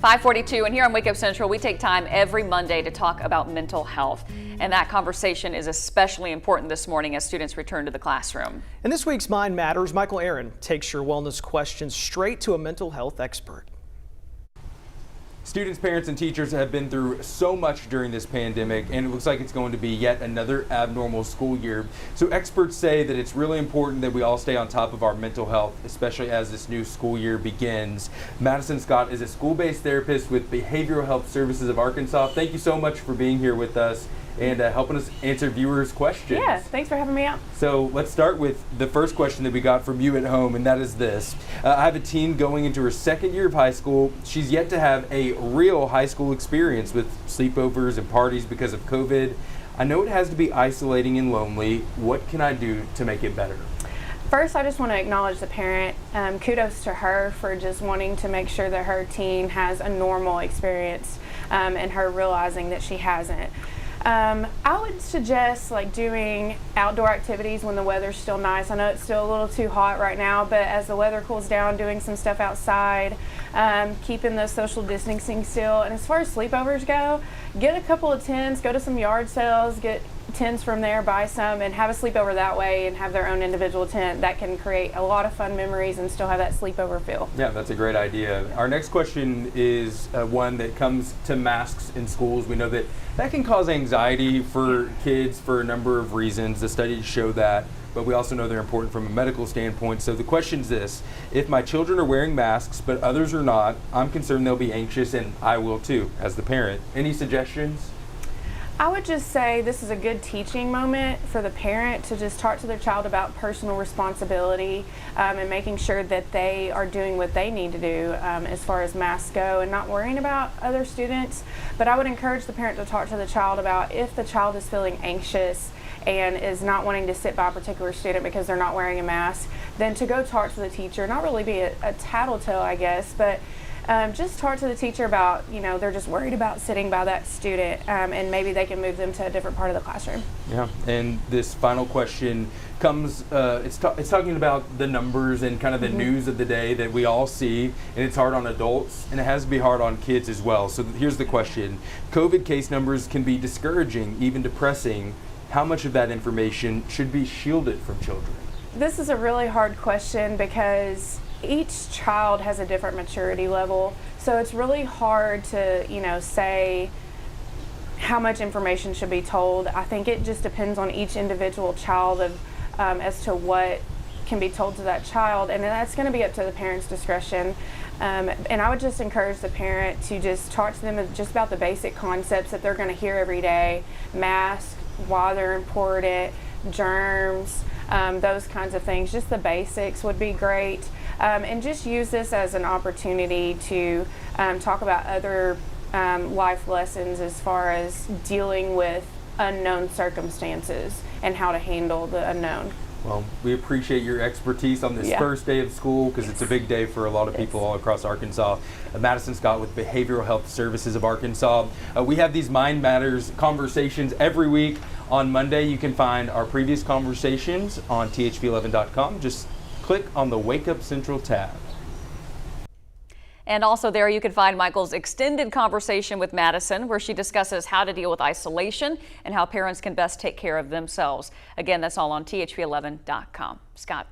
5:42, and here on Wake Up Central, we take time every Monday to talk about mental health. And that conversation is especially important this morning as students return to the classroom. In this week's Mind Matters, Michael Aaron takes your wellness questions straight to a mental health expert. Students, parents, and teachers have been through so much during this pandemic, and it looks like it's going to be yet another abnormal school year. So experts say that it's really important that we all stay on top of our mental health, especially as this new school year begins. Madison Scott is a school-based therapist with Behavioral Health Services of Arkansas. Thank you so much for being here with us and helping us answer viewers' questions. Yeah, thanks for having me out. So let's start with the first question that we got from you at home, and that is this. I have a teen going into her second year of high school. She's yet to have a real high school experience with sleepovers and parties because of COVID. I know it has to be isolating and lonely. What can I do to make it better? First, I just want to acknowledge the parent. Kudos to her for just wanting to make sure that her teen has a normal experience and her realizing that she hasn't. I would suggest doing outdoor activities when the weather's still nice. I know it's still a little too hot right now, but as the weather cools down, doing some stuff outside, keeping the social distancing still. And as far as sleepovers go, get a couple of tents, go to some yard sales, get tents from there, buy some, and have a sleepover that way and have their own individual tent. That can create a lot of fun memories and still have that sleepover feel. Yeah, that's a great idea. Our next question is one that comes to masks in schools. We know that can cause anxiety for kids for a number of reasons. The studies show that, but we also know they're important from a medical standpoint. So the question is this: if my children are wearing masks but others are not, I'm concerned they'll be anxious, and I will too as the parent. Any suggestions? I would just say this is a good teaching moment for the parent to just talk to their child about personal responsibility and making sure that they are doing what they need to do as far as masks go and not worrying about other students. But I would encourage the parent to talk to the child about if the child is feeling anxious and is not wanting to sit by a particular student because they're not wearing a mask, then to go talk to the teacher, not really be a tattletale, I guess, but just talk to the teacher about, they're just worried about sitting by that student and maybe they can move them to a different part of the classroom. Yeah, and this final question comes, it's talking about the numbers and kind of the news of the day that we all see, and it's hard on adults and it has to be hard on kids as well. So here's the question. COVID case numbers can be discouraging, even depressing. How much of that information should be shielded from children? This is a really hard question because each child has a different maturity level, so it's really hard to say how much information should be told. I think it just depends on each individual child as to what can be told to that child, and that's going to be up to the parent's discretion. And I would just encourage the parent to just talk to them just about the basic concepts that they're going to hear every day: masks, why they're important, germs, those kinds of things. Just the basics would be great. And just use this as an opportunity to talk about other life lessons as far as dealing with unknown circumstances and how to handle the unknown. Well, we appreciate your expertise on this first day of school because it's a big day for a lot of people all across Arkansas. Madison Scott with Behavioral Health Services of Arkansas. We have these Mind Matters conversations every week. On Monday, you can find our previous conversations on thv-11.com. Just click on the Wake Up Central tab. And also there you can find Michael's extended conversation with Madison, where she discusses how to deal with isolation and how parents can best take care of themselves. Again, that's all on thv-11.com. Scott.